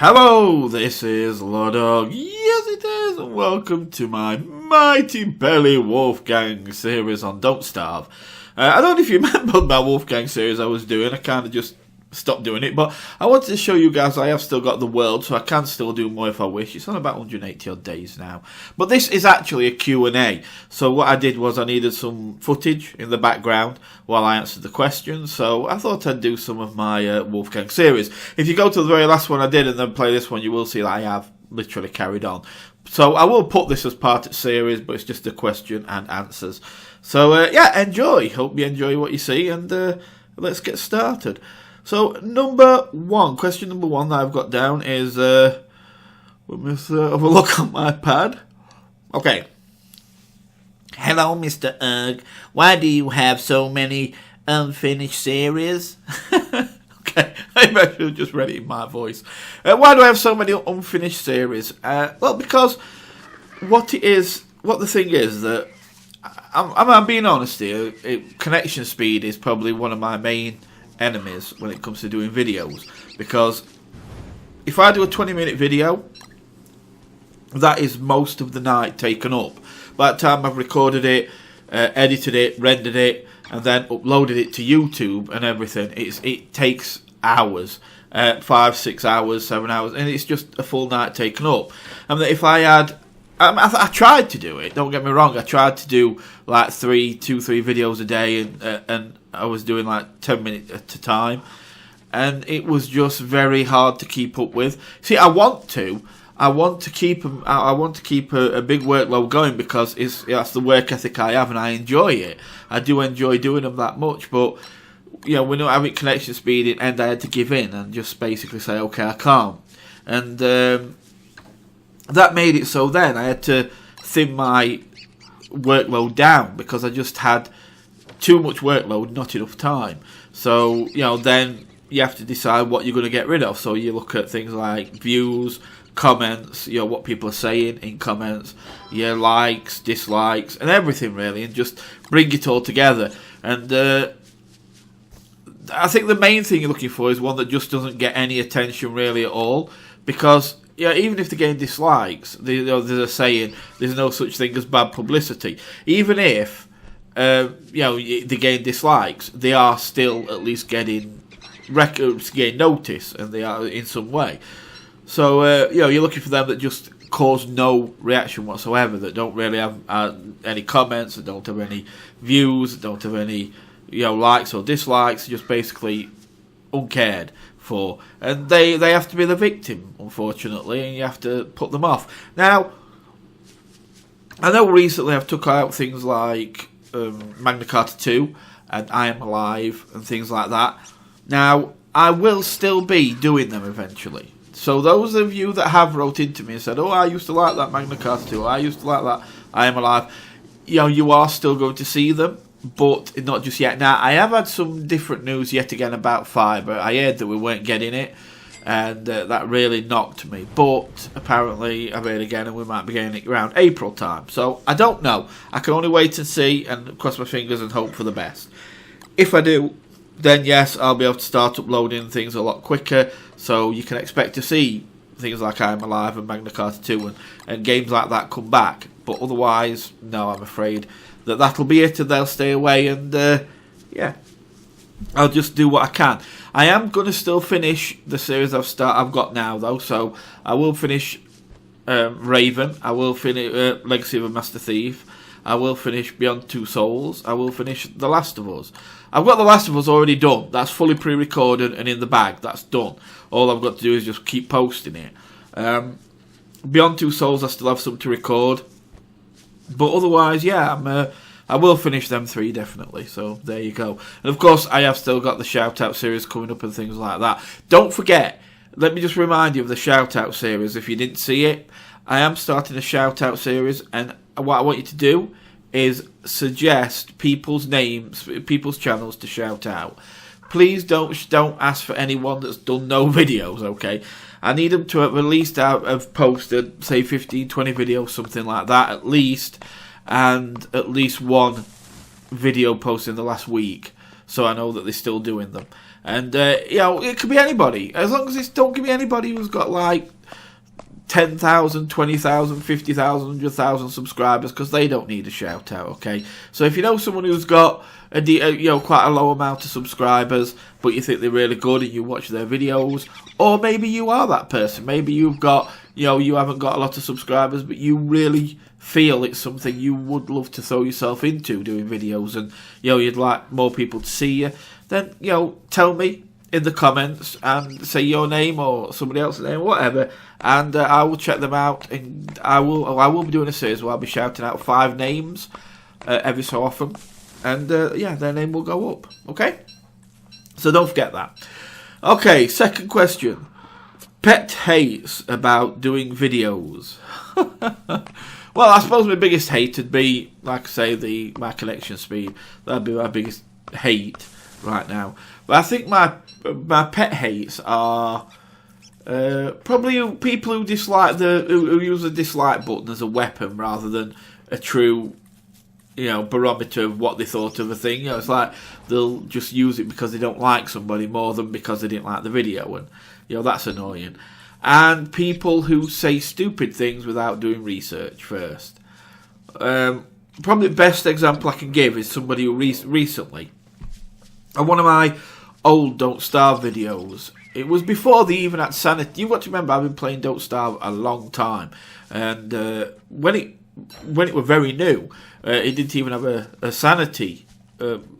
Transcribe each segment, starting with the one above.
Hello, this is LordUg. Yes, it is, and welcome to my Mighty Belly Wolfgang series on Don't Starve. I don't know if you remember my Wolfgang series I was doing. I kind of just stopped doing it, but I wanted to show you guys I have still got the world, so I can still do more if I wish. It's on about 180 odd days now. But this is actually a Q&A. So what I did was I needed some footage in the background while I answered the questions. So I thought I'd do some of my Wolfgang series. If you go to the very last one I did and then play this one, you will see that I have literally carried on. So I will put this as part of the series, but it's just a question and answers. So yeah, enjoy. Hope you enjoy what you see, and let's get started. So, question number one that I've got down is, let me have a look on my pad. Okay. Hello, Mr. Ugg. Why do you have so many unfinished series? Okay, maybe I should have just read it in my voice. Why do I have so many unfinished series? Well, because what the thing is that, I'm being honest here, connection speed is probably one of my main enemies when it comes to doing videos, because if I do a 20-minute video, that is most of the night taken up. By the time I've recorded it, edited it, rendered it, and then uploaded it to YouTube and everything, it takes hours, 5, 6 hours, 7 hours, and it's just a full night taken up. And if I had I tried to do it, don't get me wrong, I tried to do like 3 videos a day, and I was doing like 10 minutes at a time, and it was just very hard to keep up with. See, I want to keep a big workload going, because that's the work ethic I have, and I enjoy it. I do enjoy doing them that much, but you know, we're not having connection speed, and I had to give in and just basically say, okay, I can't. And that made it so then I had to thin my workload down, because I just had too much workload, not enough time. So, you know, then you have to decide what you're going to get rid of. So you look at things like views, comments, you know, what people are saying in comments, your likes, dislikes, and everything really, and just bring it all together. And I think the main thing you're looking for is one that just doesn't get any attention really at all, because yeah, even if they gain dislikes, there's a saying, there's no such thing as bad publicity. Even if they gain dislikes, they are still at least getting notice, and they are in some way. So you're looking for them that just cause no reaction whatsoever, that don't really have any comments, that don't have any views, that don't have any likes or dislikes, just basically uncared for, and they have to be the victim, unfortunately, and you have to put them off. Now, I know recently I've took out things like Magna Carta 2 and I Am Alive and things like that. Now, I will still be doing them eventually. So those of you that have wrote into me and said, oh, I used to like that Magna Carta 2, I used to like that I Am Alive, you are still going to see them, but not just yet. Now, I have had some different news yet again about Fibre. I heard that we weren't getting it, and that really knocked me. But apparently, I've heard again, and we might be getting it around April time. So, I don't know. I can only wait and see, and cross my fingers and hope for the best. If I do, then yes, I'll be able to start uploading things a lot quicker, so you can expect to see things like I Am Alive and Magna Carta 2 and games like that come back. But otherwise, no, I'm afraid that'll be it, and they'll stay away, and yeah, I'll just do what I can. I am going to still finish the series I've got now, though, so I will finish Raven, I will finish Legacy of a Master Thief, I will finish Beyond Two Souls, I will finish The Last of Us. I've got The Last of Us already done. That's fully pre-recorded and in the bag. That's done. All I've got to do is just keep posting it. Beyond Two Souls, I still have some to record. But otherwise, yeah, I will finish them 3 definitely. So there you go. And of course, I have still got the shout-out series coming up and things like that. Don't forget, let me just remind you of the shout-out series. If you didn't see it, I am starting a shout-out series, and what I want you to do is suggest people's names, people's channels to shout out. Please don't ask for anyone that's done no videos, okay? I need them to at least have posted, say, 15, 20 videos, something like that, at least, and at least one video posted in the last week, so I know that they're still doing them. And, it could be anybody. As long as it's, don't give me anybody who's got like 10,000, 20,000, 50,000, 100,000 subscribers, because they don't need a shout out, okay? So if you know someone who's got quite a low amount of subscribers, but you think they're really good and you watch their videos, or maybe you are that person, maybe you've got, you haven't got a lot of subscribers, but you really feel it's something you would love to throw yourself into, doing videos, and you'd like more people to see you, then tell me in the comments and say your name or somebody else's name, whatever, and I will check them out. And I will be doing a series where I'll be shouting out 5 names every so often, and their name will go up. Okay, so don't forget that. Okay, second question: pet hates about doing videos. Well, I suppose my biggest hate would be, like I say, my connection speed. That'd be my biggest hate right now. But I think my pet hates are probably people who dislike who use the dislike button as a weapon rather than a true barometer of what they thought of a thing. It's like they'll just use it because they don't like somebody more than because they didn't like the video, and that's annoying. And people who say stupid things without doing research first. Probably the best example I can give is somebody who recently, on one of my old Don't Starve videos, it was before they even had sanity. You've got to remember, I've been playing Don't Starve a long time, and when it was very new, it didn't even have a sanity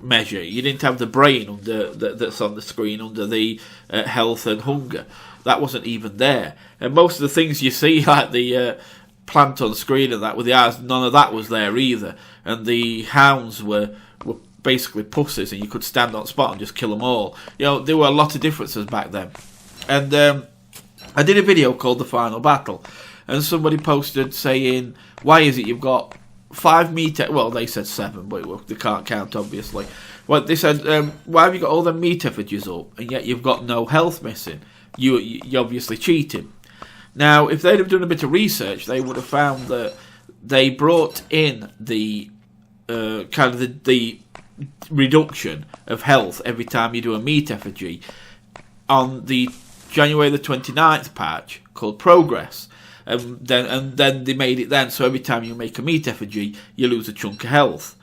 measure. You didn't have the brain that's on the screen under the health and hunger. That wasn't even there. And most of the things you see, like the plant on screen and that with the eyes, none of that was there either. And the hounds were basically pussies, and you could stand on spot and just kill them all. There were a lot of differences back then. And I did a video called The Final Battle, and somebody posted saying, why is it you've got 5 meat... Well, they said 7, but they can't count, obviously. Well, they said, why have you got all the meat effigies up, and yet you've got no health missing? You're obviously cheating. Now, if they'd have done a bit of research, they would have found that they brought in the the reduction of health every time you do a meat effigy on the January the 29th patch called Progress. And then they made it then, so every time you make a meat effigy, you lose a chunk of health.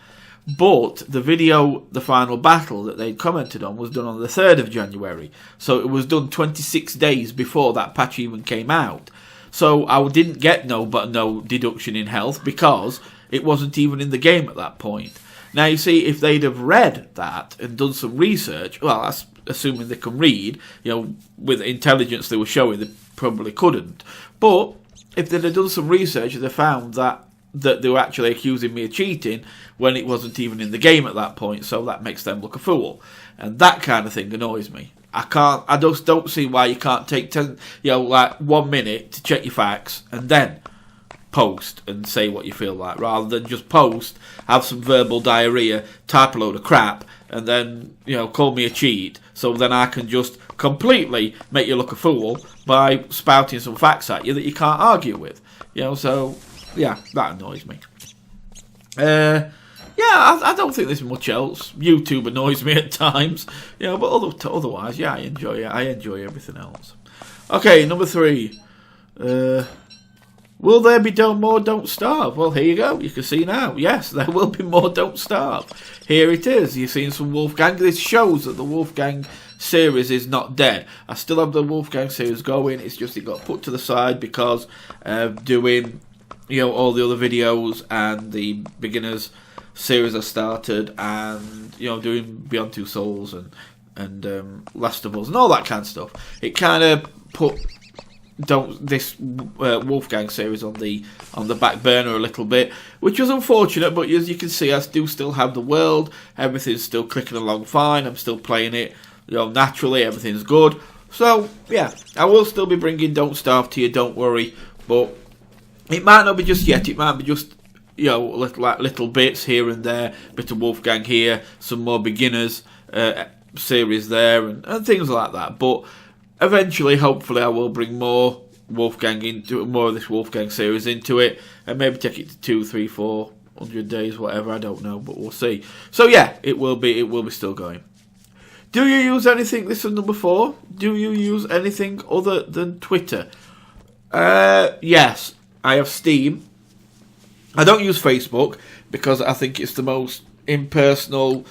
But the video, The Final Battle, that they commented on was done on the 3rd of January. So it was done 26 days before that patch even came out. So I didn't get no deduction in health because it wasn't even in the game at that point. Now, you see, if they'd have read that and done some research, well, that's assuming they can read, with the intelligence they were showing, they probably couldn't. But if they'd have done some research, they found that they were actually accusing me of cheating when it wasn't even in the game at that point, so that makes them look a fool. And that kind of thing annoys me. I just don't see why you can't take 1 minute to check your facts and then post and say what you feel like, rather than just post, have some verbal diarrhea, type a load of crap, and then call me a cheat, so then I can just completely make you look a fool by spouting some facts at you that you can't argue with. So yeah, that annoys me. I don't think there's much else. YouTube annoys me at times, but otherwise, yeah, I enjoy it. I enjoy everything else. Okay, number 3. Will there be more Don't Starve? Well, here you go. You can see now. Yes, there will be more Don't Starve. Here it is. You're seeing some Wolfgang. This shows that the Wolfgang series is not dead. I still have the Wolfgang series going. It's just it got put to the side because of doing, all the other videos and the beginners series I started, and doing Beyond Two Souls and Last of Us and all that kind of stuff. It kind of put this Wolfgang series on the back burner a little bit, which was unfortunate, but as you can see, I do still have the world. Everything's still clicking along fine. I'm still playing it, naturally. Everything's good. So yeah, I will still be bringing Don't Starve to you, don't worry. But it might not be just yet. It might be just little bits here and there, bit of Wolfgang here, some more beginners series there, and things like that. But eventually, hopefully, I will bring more Wolfgang into more of this Wolfgang series into it, and maybe take it to 2, 3, 400 days, whatever. I don't know, but we'll see. So yeah, it will be still going. Do you use anything? This is number 4. Do you use anything other than Twitter? Yes, I have Steam. I don't use Facebook because I think it's the most impersonal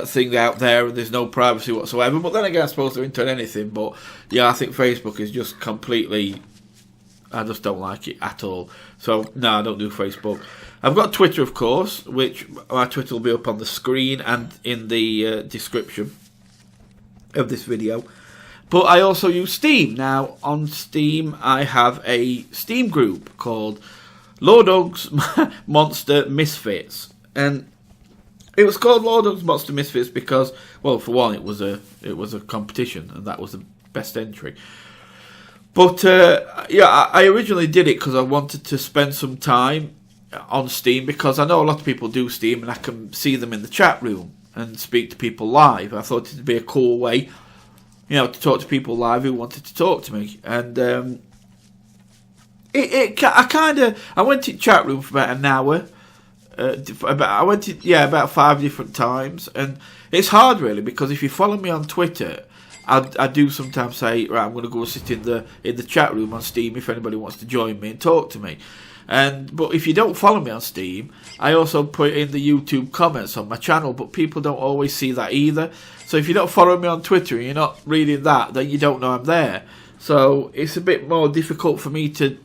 thing out there, and there's no privacy whatsoever. But then again, I suppose they're into anything. But yeah, I think Facebook is just completely. I just don't like it at all. So no, I don't do Facebook. I've got Twitter, of course, which my Twitter will be up on the screen and in the description of this video. But I also use Steam. Now, on Steam, I have a Steam group called LordUg's Monster Misfits. And it was called LordUg's Monster Misfits because, well, for one, it was a competition, and that was the best entry. But, yeah, I originally did it because I wanted to spend some time on Steam, because I know a lot of people do Steam and I can see them in the chat room and speak to people live. I thought it'd be a cool way, you know, to talk to people live who wanted to talk to me. And I went in chat room for about an hour. I went in, about 5 different times, and it's hard really, because if you follow me on Twitter, I do sometimes say, right, I'm going to go sit in the chat room on Steam if anybody wants to join me and talk to me. But if you don't follow me on Steam, I also put in the YouTube comments on my channel, but people don't always see that either. So if you don't follow me on Twitter and you're not reading that, then you don't know I'm there. So it's a bit more difficult for me to.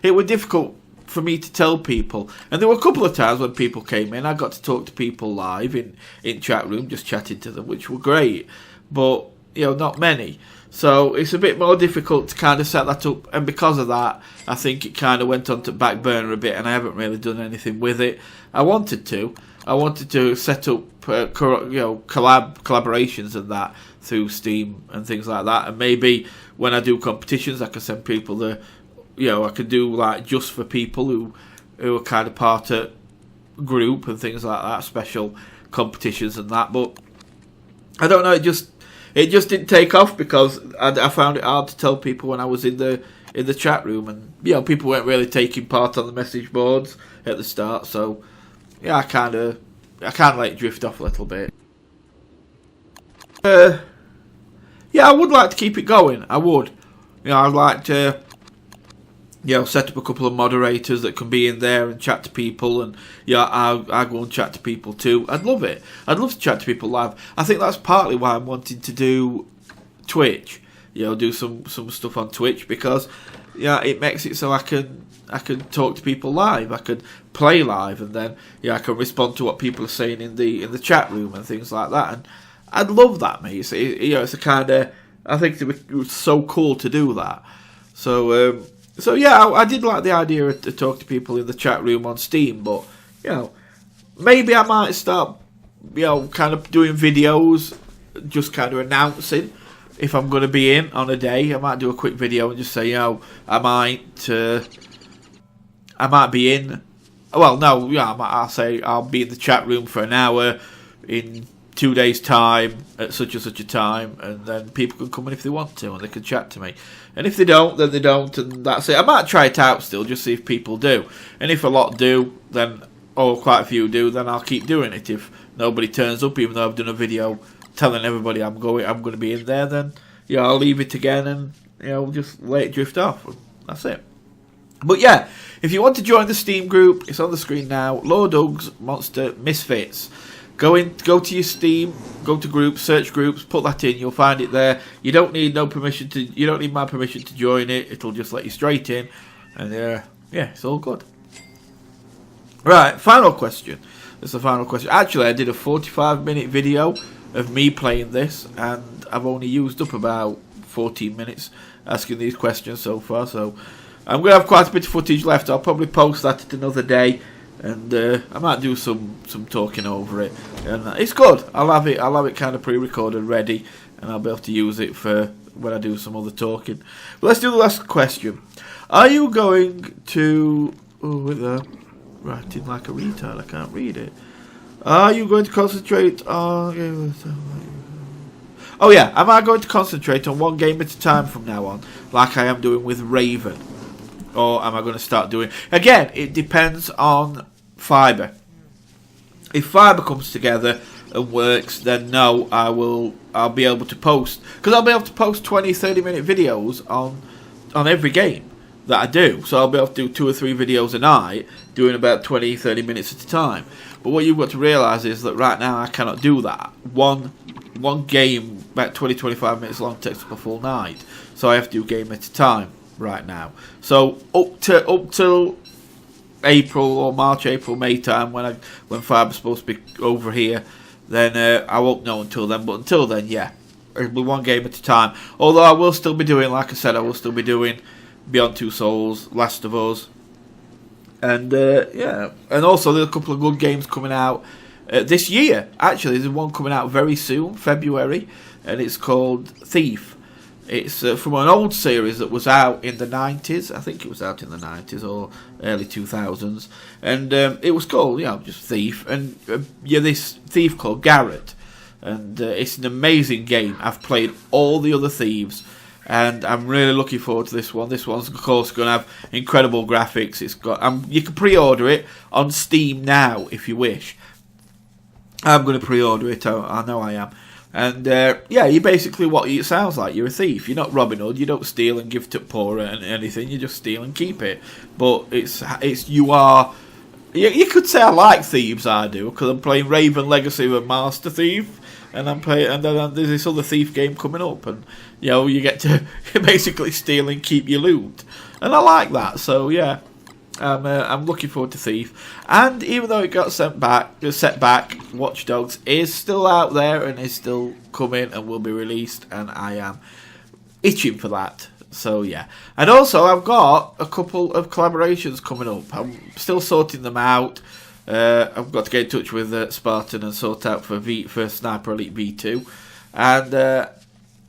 It was difficult for me to tell people. And there were a couple of times when people came in, I got to talk to people live in chat room, just chatting to them, which were great. But you know, not many. So it's a bit more difficult to kind of set that up, and because of that, I think it kind of went on to back burner a bit, and I haven't really done anything with it. I wanted to set up, collaborations and that through Steam and things like that, and maybe when I do competitions, I can send people I could do like just for people who are kind of part of group and things like that, special competitions and that. But I don't know, it just didn't take off because I found it hard to tell people when I was in the chat room, and people weren't really taking part on the message boards at the start. So yeah, I kind of let it drift off a little bit. I would like to keep it going. I would. I'd like to set up a couple of moderators that can be in there and chat to people, and I go and chat to people too. I'd love it. I'd love to chat to people live. I think that's partly why I'm wanting to do Twitch. Do some stuff on Twitch, because it makes it so I can talk to people live. I could play live, and then I can respond to what people are saying in the chat room and things like that. And I'd love that, mate. It's a kind of, I think it was so cool to do that. So I did like the idea to talk to people in the chat room on Steam, but maybe I might start kind of doing videos, just kind of announcing if I'm going to be in on a day. I might do a quick video and just say, I might be in. Well, no, I'll say I'll be in the chat room for an hour in 2 days' time at such and such a time, and then people can come in if they want to, and they can chat to me. And if they don't, then they don't, and that's it. I might try it out still, just see if people do. And if a lot do, then, or quite a few do, then I'll keep doing it. If nobody turns up, even though I've done a video telling everybody I'm going to be in there, then I'll leave it again and just let it drift off. That's it. But yeah, if you want to join the Steam group, it's on the screen now. LordUg's Monster Misfits. Go to your Steam, go to groups, search groups, put that in, you'll find it there. You don't need my permission to join it. It'll just let you straight in, and it's all good. Right, final question. That's the final question. Actually, I did a 45-minute video of me playing this, and I've only used up about 14 minutes asking these questions so far. So I'm going to have quite a bit of footage left. I'll probably post that at another day. And I might do some talking over it, and it's good. I'll have it kind of pre-recorded, ready, and I'll be able to use it for when I do some other talking. But let's do the last question. Are you going to? Writing like a retard. I can't read it. Are you going to concentrate on? Oh yeah, am I going to concentrate on one game at a time from now on, like I am doing with Raven? Or am I going to start doing... Again, it depends on Fibre. If Fibre comes together, and works, then no, I'll be able to post, because I'll be able to post 20-30 minute videos on every game that I do. So I'll be able to do 2 or 3 videos a night, doing about 20-30 minutes at a time. But what you've got to realise is that right now I cannot do that. One game about 20-25 minutes long takes up a full night, so I have to do a game at a time right now. So up till April or March, April, May time, when Fiber's supposed to be over here, then I won't know until then. But until then, yeah, it'll be one game at a time. Although I will still be doing, like I said, I will still be doing Beyond Two Souls, Last of Us, and yeah, and also there's a couple of good games coming out this year. Actually, there's one coming out very soon, February, and it's called Thief. It's from an old series that was out in the 90s. I think it was out in the 90s or early 2000s. And it was called, just Thief. And this thief called Garrett. And it's an amazing game. I've played all the other Thieves, and I'm really looking forward to this one. This one's, of course, going to have incredible graphics. It's got you can pre-order it on Steam now if you wish. I'm going to pre-order it. I know I am. And you basically what it sounds like. You're a thief. You're not Robin Hood. You don't steal and give to poor and anything. You just steal and keep it. But you are. You could say I like Thieves. I do, because I'm playing Raven Legacy with Master Thief, and I'm playing. And then there's this other thief game coming up, and you get to basically steal and keep your loot, and I like that. So yeah. I'm looking forward to Thief, and even though it got set back, Watch Dogs is still out there and is still coming and will be released, and I am itching for that. So yeah, and also I've got a couple of collaborations coming up. I'm still sorting them out. I've got to get in touch with Spartan and sort out for Sniper Elite V2, and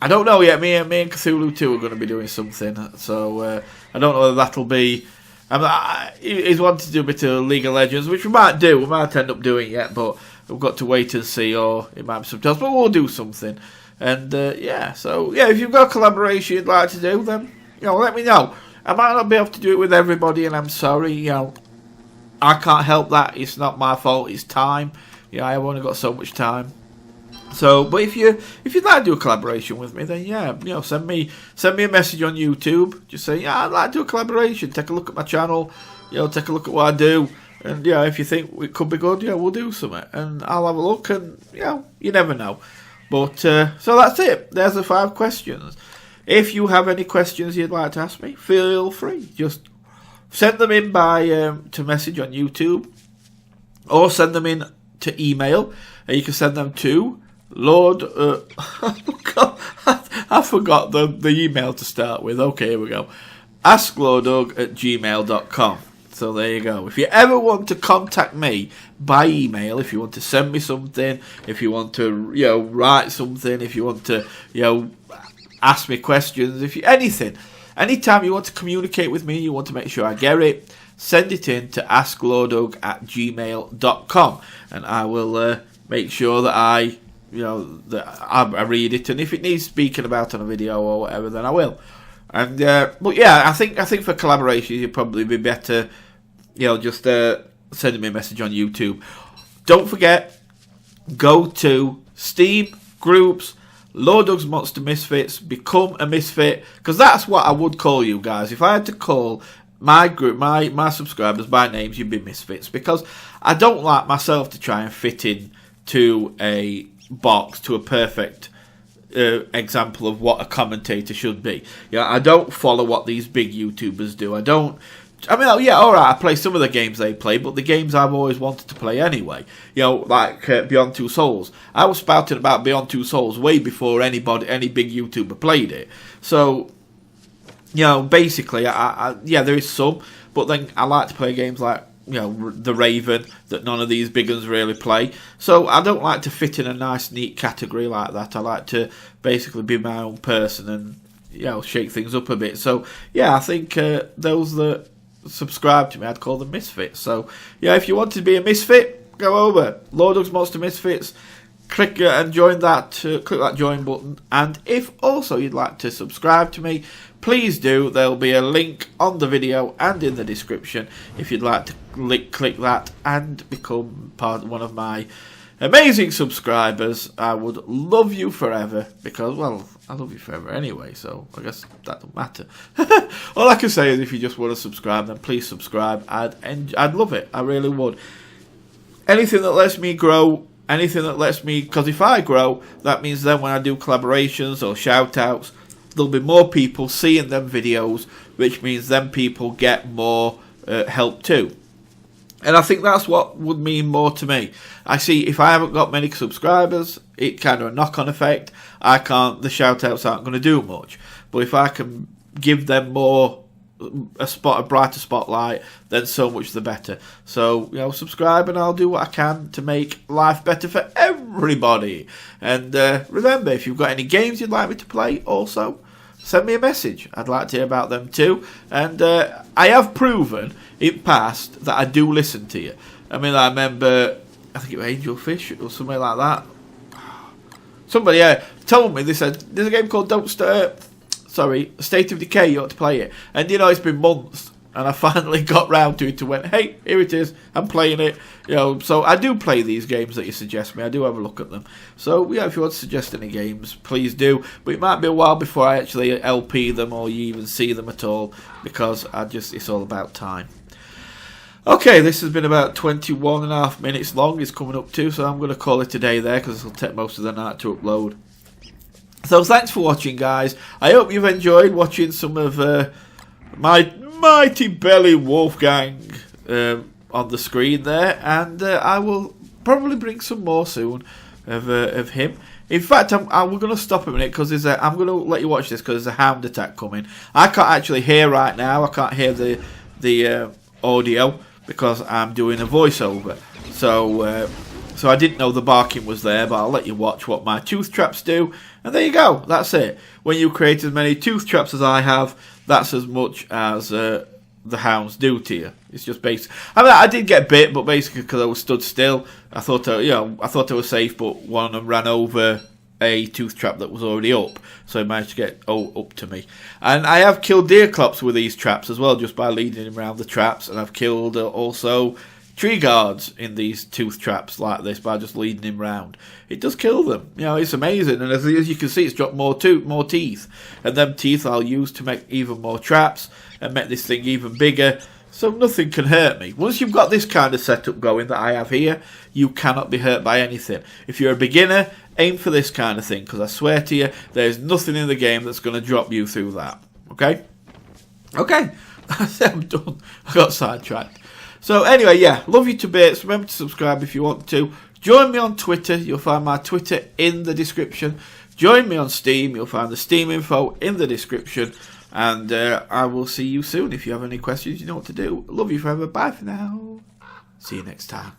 I don't know yet. Me and Cthulhu 2 are going to be doing something, so I don't know whether that'll be. He's wanted to do a bit of League of Legends, which we might do. We might end up doing it, but we've got to wait and see, or it might be something else. But we'll do something. And if you've got a collaboration you'd like to do, then let me know. I might not be able to do it with everybody, and I'm sorry. I can't help that. It's not my fault. It's time. I've only got so much time. So, but if you'd like to do a collaboration with me, then send me a message on YouTube. Just say, I'd like to do a collaboration. Take a look at my channel. Take a look at what I do. And if you think it could be good, we'll do something. And I'll have a look. And you never know. But so that's it. There's the 5 questions. If you have any questions you'd like to ask me, feel free. Just send them in by to message on YouTube, or send them in to email. And you can send them to Lord, I forgot the email to start with. Okay, here we go. AskLordUg@gmail.com. So there you go. If you ever want to contact me by email, if you want to send me something, if you want to write something, if you want to ask me questions, anytime you want to communicate with me, you want to make sure I get it, send it in to AskLordUg@gmail.com, and I will make sure that I read it, and if it needs speaking about on a video or whatever, then I will. And but yeah, I think for collaborations, you'd probably be better, just sending me a message on YouTube. Don't forget, go to Steam groups, LordUg's Monster Misfits, become a misfit, because that's what I would call you guys. If I had to call my group, my subscribers by names, you'd be misfits, because I don't like myself to try and fit in to a box, to a perfect example of what a commentator should be. I don't follow what these big YouTubers do. I play some of the games they play, but the games I've always wanted to play anyway. Like Beyond Two Souls. I was spouting about Beyond Two Souls way before any big YouTuber played it. So, basically, there is some, but then I like to play games like the Raven that none of these big ones really play. So I don't like to fit in a nice, neat category like that. I like to basically be my own person and shake things up a bit. So I think those that subscribe to me, I'd call them misfits. So if you want to be a misfit, go over LordUg's Monster Misfits. Click and join that. Click that join button. And if also you'd like to subscribe to me, please do. There'll be a link on the video and in the description if you'd like to click that and become one of my amazing subscribers. I would love you forever because, well, I love you forever anyway, so I guess that don't matter. All I can say is if you just want to subscribe, then please subscribe. I'd love it. I really would. Anything that lets me grow, anything that lets me, because if I grow, that means then when I do collaborations or shout outs, there'll be more people seeing them videos, which means then people get more help too. And I think that's what would mean more to me. I see if I haven't got many subscribers, it kind of a knock-on effect. The shout-outs aren't going to do much. But if I can give them more, a brighter spotlight, then so much the better. So, subscribe and I'll do what I can to make life better for everybody. And remember, if you've got any games you'd like me to play, also send me a message. I'd like to hear about them too. And I have proven in past that I do listen to you. I mean, I remember, I think it was Angelfish or something like that. Somebody told me, they said, there's a game called State of Decay, you ought to play it. And it's been months, and I finally got round to it and went, hey, here it is, I'm playing it. So I do play these games that you suggest me, I do have a look at them. So if you want to suggest any games, please do. But it might be a while before I actually LP them or you even see them at all, because it's all about time. Okay, this has been about 21.5 minutes long, it's coming up to, so I'm going to call it a day there, because it'll take most of the night to upload. So thanks for watching, guys. I hope you've enjoyed watching some of my mighty belly Wolfgang on the screen there, and I will probably bring some more soon of him. In fact, we're going to stop a minute because I'm going to let you watch this because there's a hound attack coming. I can't actually hear right now. I can't hear the audio because I'm doing a voiceover. So I didn't know the barking was there, but I'll let you watch what my tooth traps do. And there you go. That's it. When you create as many tooth traps as I have, that's as much as the hounds do to you. It's just basic. I mean, I did get bit, but basically because I was stood still, I thought I was safe, but one of them ran over a tooth trap that was already up, so he managed to get up to me. And I have killed deer clops with these traps as well, just by leading him around the traps, and I've killed also tree guards in these tooth traps like this by just leading him round. It does kill them. It's amazing. And as you can see, it's dropped more teeth. And them teeth I'll use to make even more traps and make this thing even bigger. So nothing can hurt me. Once you've got this kind of setup going that I have here, you cannot be hurt by anything. If you're a beginner, aim for this kind of thing, because I swear to you, there's nothing in the game that's going to drop you through that. Okay? Okay. I'm done. I got sidetracked. So anyway, love you to bits. Remember to subscribe if you want to. Join me on Twitter. You'll find my Twitter in the description. Join me on Steam. You'll find the Steam info in the description. And I will see you soon. If you have any questions, you know what to do. Love you forever. Bye for now. See you next time.